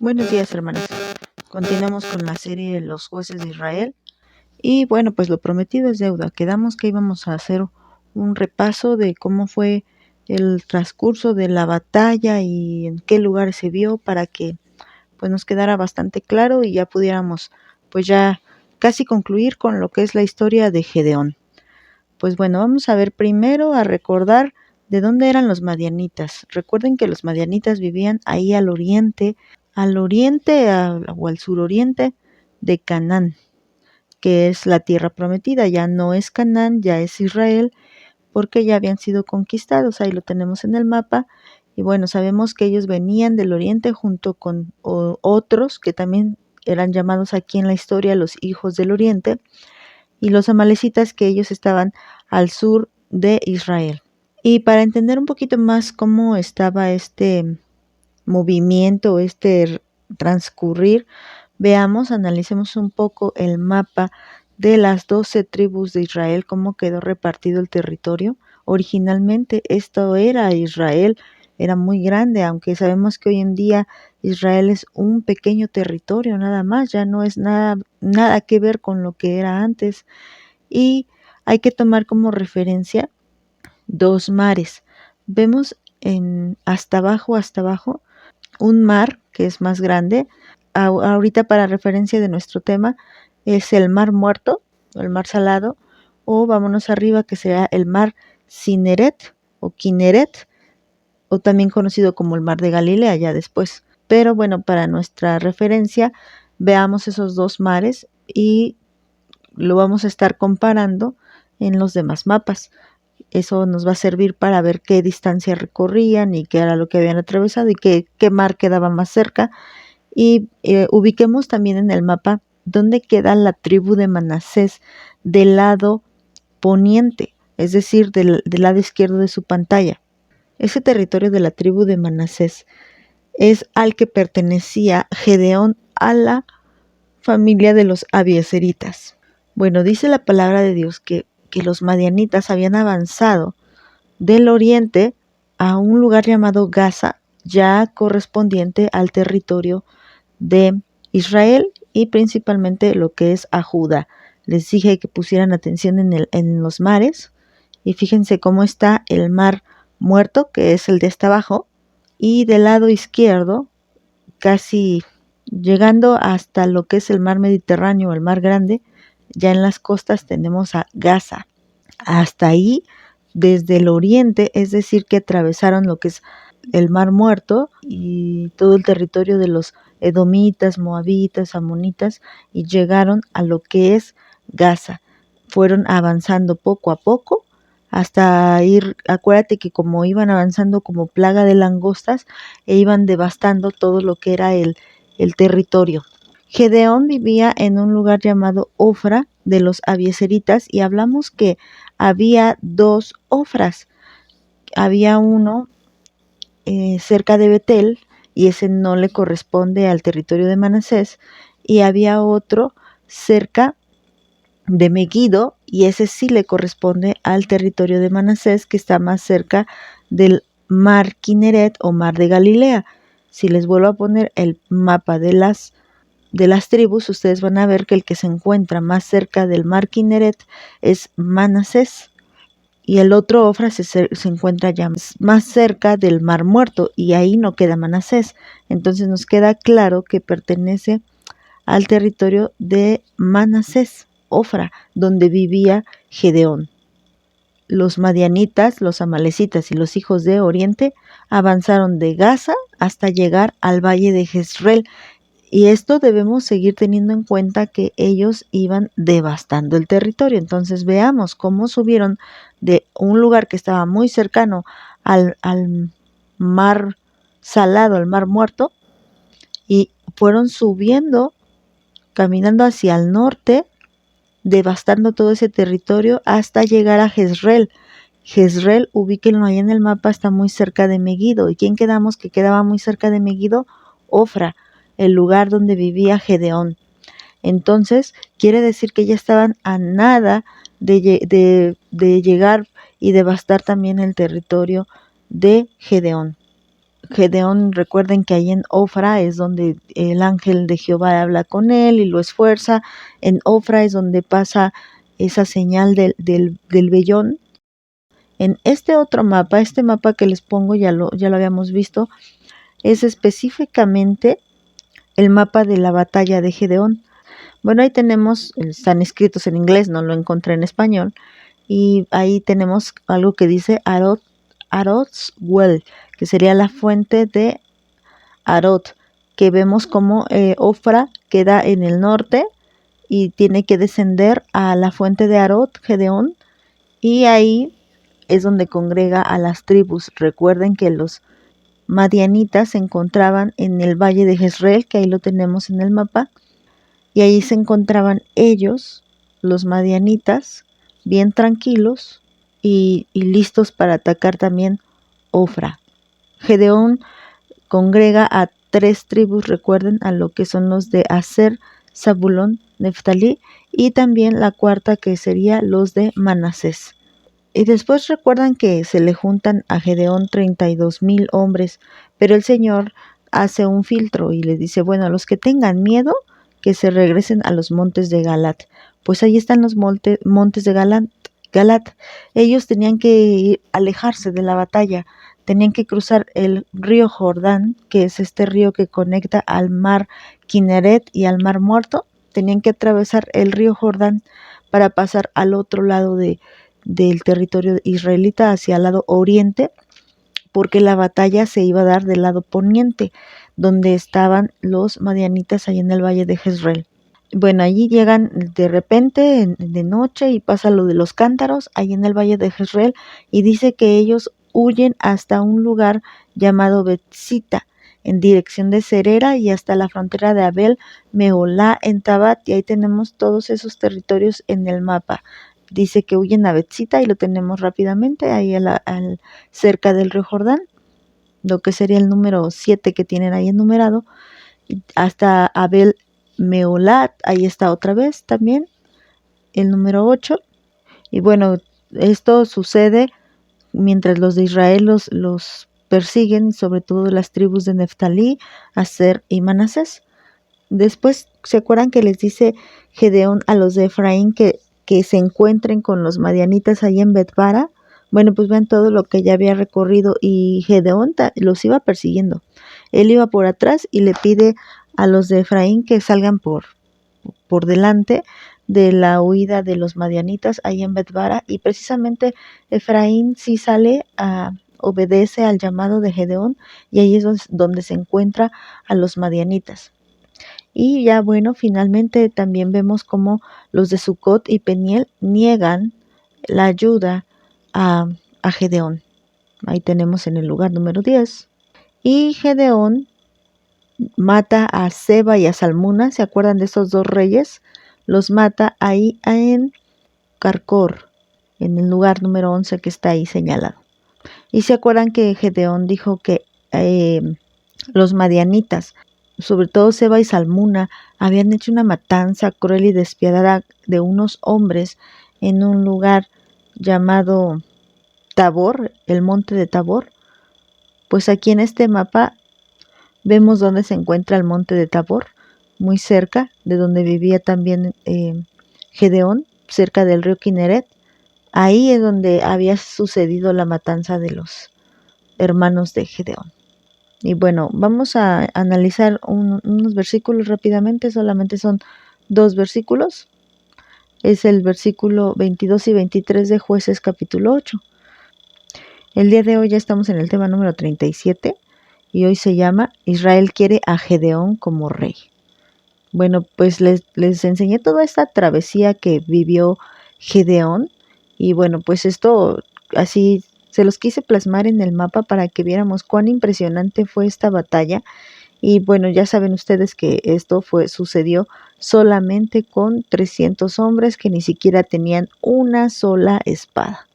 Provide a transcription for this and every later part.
Buenos días, hermanos. Continuamos con la serie de los jueces de Israel. Y bueno, pues lo prometido es deuda. Quedamos que íbamos a hacer un repaso de cómo fue el transcurso de la batalla y en qué lugar se vio para que pues nos quedara bastante claro y ya pudiéramos pues ya casi concluir con lo que es la historia de Gedeón. Pues bueno, vamos a ver primero a recordar de dónde eran los madianitas. Recuerden que los madianitas vivían ahí al oriente o al suroriente de Canaán, que es la tierra prometida. Ya no es Canaán, ya es Israel, porque ya habían sido conquistados. Ahí lo tenemos en el mapa. Y bueno, sabemos que ellos venían del oriente junto con otros que también eran llamados aquí en la historia los hijos del oriente, y los amalecitas, que ellos estaban al sur de Israel. Y para entender un poquito más cómo estaba este movimiento, este transcurrir, analicemos un poco el mapa de las 12 tribus de Israel, cómo quedó repartido el territorio. Originalmente esto era Israel, era muy grande, aunque sabemos que hoy en día Israel es un pequeño territorio nada más, ya no es nada que ver con lo que era antes. Y hay que tomar como referencia dos mares. Vemos hasta abajo, un mar que es más grande. Ahorita, para referencia de nuestro tema, es el mar muerto, el mar salado, o vámonos arriba, que será el mar Cineret o Kineret, o también conocido como el mar de Galilea ya después. Pero bueno, para nuestra referencia, veamos esos dos mares y lo vamos a estar comparando en los demás mapas. Eso nos va a servir para ver qué distancia recorrían y qué era lo que habían atravesado y qué mar quedaba más cerca. Y ubiquemos también en el mapa dónde queda la tribu de Manasés del lado poniente, es decir, del lado izquierdo de su pantalla. Ese territorio de la tribu de Manasés es al que pertenecía Gedeón, a la familia de los abiezeritas. Bueno, dice la palabra de Dios que los madianitas habían avanzado del oriente a un lugar llamado Gaza, ya correspondiente al territorio de Israel y principalmente lo que es a Judá. Les dije que pusieran atención en los mares, y fíjense cómo está el mar muerto, que es el de hasta abajo, y del lado izquierdo, casi llegando hasta lo que es el mar Mediterráneo, el mar grande, ya en las costas tenemos a Gaza. Hasta ahí, desde el oriente, es decir, que atravesaron lo que es el mar muerto y todo el territorio de los edomitas, moabitas, amonitas, y llegaron a lo que es Gaza. Fueron avanzando poco a poco hasta ir, acuérdate que como iban avanzando como plaga de langostas, e iban devastando todo lo que era el territorio. Gedeón vivía en un lugar llamado Ofra de los abiezeritas, y hablamos que había dos Ofras. Había uno cerca de Betel, y ese no le corresponde al territorio de Manasés, y había otro cerca de Megiddo, y ese sí le corresponde al territorio de Manasés, que está más cerca del mar Kineret o mar de Galilea. Si les vuelvo a poner el mapa de las tribus, ustedes van a ver que el que se encuentra más cerca del mar Kineret es Manasés, y el otro Ofra se encuentra ya más cerca del mar muerto, y ahí no queda Manasés. Entonces nos queda claro que pertenece al territorio de Manasés, Ofra, donde vivía Gedeón. Los madianitas, los amalecitas y los hijos de Oriente avanzaron de Gaza hasta llegar al valle de Jezreel. Y esto debemos seguir teniendo en cuenta, que ellos iban devastando el territorio. Entonces veamos cómo subieron de un lugar que estaba muy cercano al mar salado, al mar muerto, y fueron subiendo, caminando hacia el norte, devastando todo ese territorio hasta llegar a Jezreel. Jezreel, ubíquenlo ahí en el mapa, está muy cerca de Megiddo. ¿Y quién quedamos que quedaba muy cerca de Megiddo? Ofra, el lugar donde vivía Gedeón. Entonces, quiere decir que ya estaban a nada de llegar y devastar también el territorio de Gedeón. Gedeón, recuerden que ahí en Ofra es donde el ángel de Jehová habla con él y lo esfuerza. En Ofra es donde pasa esa señal del vellón. En este otro mapa, este mapa que les pongo, ya lo habíamos visto, es específicamente el mapa de la batalla de Gedeón. Bueno, ahí tenemos, están escritos en inglés, no lo encontré en español, y ahí tenemos algo que dice Arod's Well, que sería la fuente de Arod, que vemos como Ofra queda en el norte y tiene que descender a la fuente de Arod, Gedeón, y ahí es donde congrega a las tribus. Recuerden que los madianitas se encontraban en el valle de Jezreel, que ahí lo tenemos en el mapa, y ahí se encontraban ellos, los madianitas, bien tranquilos y listos para atacar también Ofra. Gedeón congrega a 3 tribus, recuerden, a lo que son los de Aser, Zabulón, Neftalí, y también la cuarta que sería los de Manasés. Y después recuerdan que se le juntan a Gedeón 32,000 hombres, pero el Señor hace un filtro y les dice, bueno, a los que tengan miedo, que se regresen a los montes de Galat. Pues ahí están los montes de Galat. Ellos tenían que alejarse de la batalla, tenían que cruzar el río Jordán, que es este río que conecta al mar Kineret y al mar Muerto. Tenían que atravesar el río Jordán para pasar al otro lado del territorio israelita, hacia el lado oriente, porque la batalla se iba a dar del lado poniente, donde estaban los madianitas ahí en el valle de Jezreel. Bueno, allí llegan de repente de noche y pasa lo de los cántaros ahí en el valle de Jezreel, y dice que ellos huyen hasta un lugar llamado Betzita, en dirección de Serera, y hasta la frontera de Abel Meolá en Tabat, y ahí tenemos todos esos territorios en el mapa. Dice que huyen a Betzita y lo tenemos rápidamente ahí cerca del río Jordán, lo que sería el número 7 que tienen ahí enumerado, hasta Abel Meolat, ahí está otra vez también, el número 8. Y bueno, esto sucede mientras los de Israel los persiguen, sobre todo las tribus de Neftalí, Aser y Manasés. Después, ¿se acuerdan que les dice Gedeón a los de Efraín que se encuentren con los madianitas ahí en Betbara? Bueno, pues vean todo lo que ya había recorrido, y Gedeón los iba persiguiendo. Él iba por atrás y le pide a los de Efraín que salgan por delante de la huida de los madianitas ahí en Betbara, y precisamente Efraín sí sale obedece al llamado de Gedeón, y ahí es donde se encuentra a los madianitas. Y ya bueno, finalmente también vemos cómo los de Sucot y Peniel niegan la ayuda a Gedeón. Ahí tenemos en el lugar número 10. Y Gedeón mata a Seba y a Salmuna, ¿se acuerdan de esos 2 reyes? Los mata ahí en Carcor, en el lugar número 11 que está ahí señalado. Y se acuerdan que Gedeón dijo que los madianitas, sobre todo Seba y Salmuna, habían hecho una matanza cruel y despiadada de unos hombres en un lugar llamado Tabor, el monte de Tabor. Pues aquí en este mapa vemos dónde se encuentra el monte de Tabor, muy cerca de donde vivía también Gedeón, cerca del río Kineret. Ahí es donde había sucedido la matanza de los hermanos de Gedeón. Y bueno, vamos a analizar unos versículos rápidamente, solamente son 2 versículos. Es el versículo 22 y 23 de Jueces capítulo 8. El día de hoy ya estamos en el tema número 37 y hoy se llama Israel quiere a Gedeón como rey. Bueno, pues les enseñé toda esta travesía que vivió Gedeón, y bueno, pues esto así se los quise plasmar en el mapa para que viéramos cuán impresionante fue esta batalla. Y bueno, ya saben ustedes que esto sucedió solamente con 300 hombres que ni siquiera tenían una sola espada.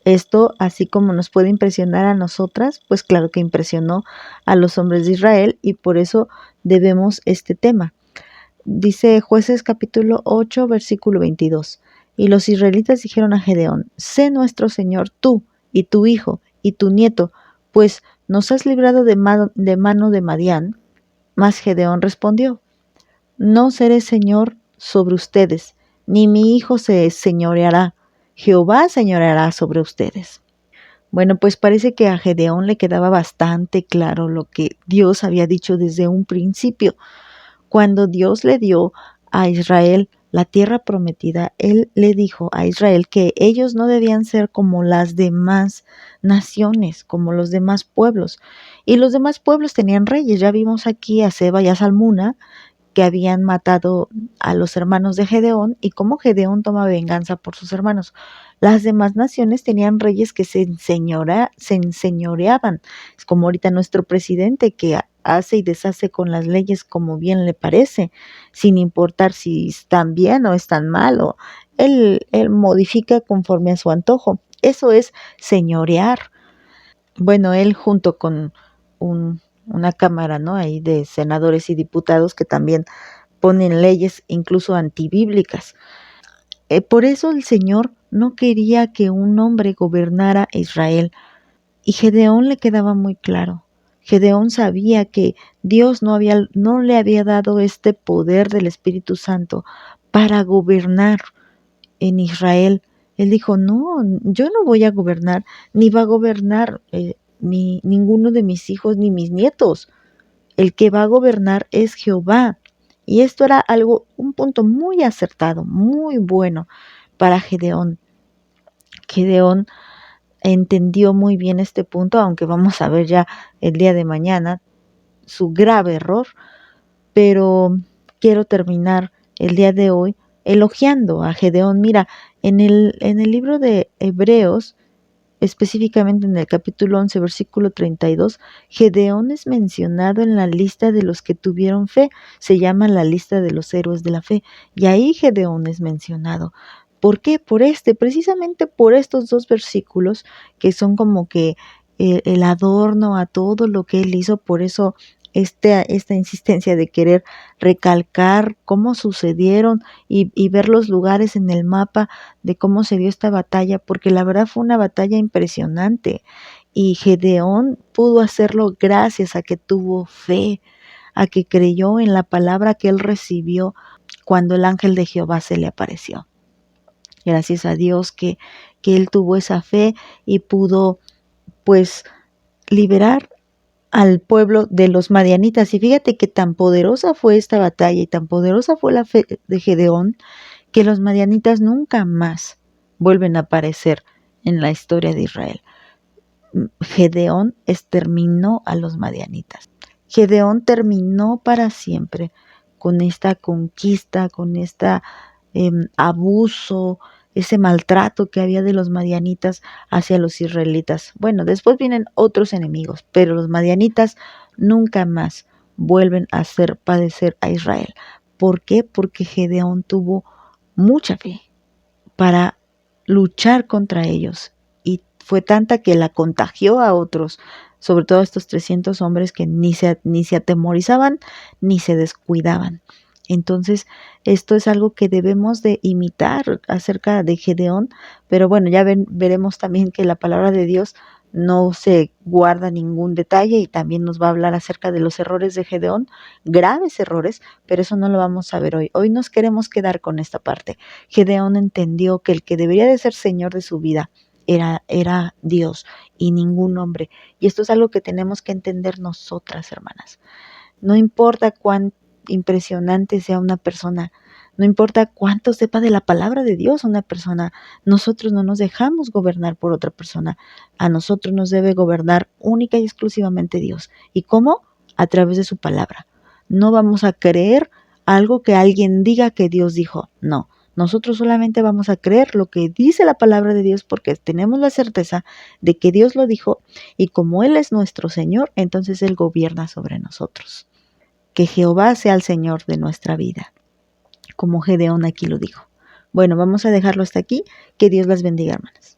Esto, así como nos puede impresionar a nosotras, pues claro que impresionó a los hombres de Israel, y por eso debemos este tema. Dice Jueces capítulo 8, versículo 22. Y los israelitas dijeron a Gedeón: sé nuestro señor tú, y tu hijo, y tu nieto, pues nos has librado de mano de Madián. Mas Gedeón respondió: no seré señor sobre ustedes, ni mi hijo se señoreará. Jehová señoreará sobre ustedes. Bueno, pues parece que a Gedeón le quedaba bastante claro lo que Dios había dicho desde un principio. Cuando Dios le dio a Israel la tierra prometida, Él le dijo a Israel que ellos no debían ser como las demás naciones, como los demás pueblos. Y los demás pueblos tenían reyes. Ya vimos aquí a Seba y a Salmuna, que habían matado a los hermanos de Gedeón y cómo Gedeón toma venganza por sus hermanos. Las demás naciones tenían reyes que se enseñoreaban. Es como ahorita nuestro presidente que hace y deshace con las leyes como bien le parece, sin importar si están bien o están mal, o él modifica conforme a su antojo. Eso es señorear. Bueno, él junto con una cámara, ¿no? Ahí de senadores y diputados que también ponen leyes incluso antibíblicas. Por eso el Señor no quería que un hombre gobernara Israel. Y Gedeón le quedaba muy claro. Gedeón sabía que Dios no le había dado este poder del Espíritu Santo para gobernar en Israel. Él dijo: no, yo no voy a gobernar, ni va a gobernar ninguno de mis hijos ni mis nietos. El que va a gobernar es Jehová. Y esto era un punto muy acertado, muy bueno para Gedeón. Gedeón entendió muy bien este punto, aunque vamos a ver ya el día de mañana su grave error, pero quiero terminar el día de hoy elogiando a Gedeón. Mira, en el libro de Hebreos, específicamente en el capítulo 11, versículo 32, Gedeón es mencionado en la lista de los que tuvieron fe. Se llama la lista de los héroes de la fe. Y ahí Gedeón es mencionado. ¿Por qué? Precisamente por estos dos versículos que son como que el adorno a todo lo que él hizo. Por eso esta insistencia de querer recalcar cómo sucedieron y ver los lugares en el mapa de cómo se dio esta batalla, porque la verdad fue una batalla impresionante y Gedeón pudo hacerlo gracias a que tuvo fe, a que creyó en la palabra que él recibió cuando el ángel de Jehová se le apareció. Gracias a Dios que él tuvo esa fe y pudo pues liberar al pueblo de los madianitas. Y fíjate que tan poderosa fue esta batalla y tan poderosa fue la fe de Gedeón, que los madianitas nunca más vuelven a aparecer en la historia de Israel. Gedeón exterminó a los madianitas. Gedeón terminó para siempre con esta conquista, con este abuso, ese maltrato que había de los madianitas hacia los israelitas. Bueno, después vienen otros enemigos, pero los madianitas nunca más vuelven a hacer padecer a Israel. ¿Por qué? Porque Gedeón tuvo mucha fe para luchar contra ellos y fue tanta que la contagió a otros, sobre todo a estos 300 hombres que ni se atemorizaban ni se descuidaban. Entonces, esto es algo que debemos de imitar acerca de Gedeón, pero bueno, ya veremos también que la palabra de Dios no se guarda ningún detalle y también nos va a hablar acerca de los errores de Gedeón, graves errores, pero eso no lo vamos a ver hoy. Hoy nos queremos quedar con esta parte. Gedeón entendió que el que debería de ser señor de su vida era Dios y ningún hombre. Y esto es algo que tenemos que entender nosotras, hermanas. No importa cuán impresionante sea una persona, no importa cuánto sepa de la palabra de Dios una persona, nosotros no nos dejamos gobernar por otra persona. A nosotros nos debe gobernar única y exclusivamente Dios. ¿Y cómo? A través de su palabra. No vamos a creer algo que alguien diga que Dios dijo. No, nosotros solamente vamos a creer lo que dice la palabra de Dios porque tenemos la certeza de que Dios lo dijo y como Él es nuestro Señor, entonces Él gobierna sobre nosotros. Que Jehová sea el Señor de nuestra vida, como Gedeón aquí lo dijo. Bueno, vamos a dejarlo hasta aquí. Que Dios las bendiga, hermanas.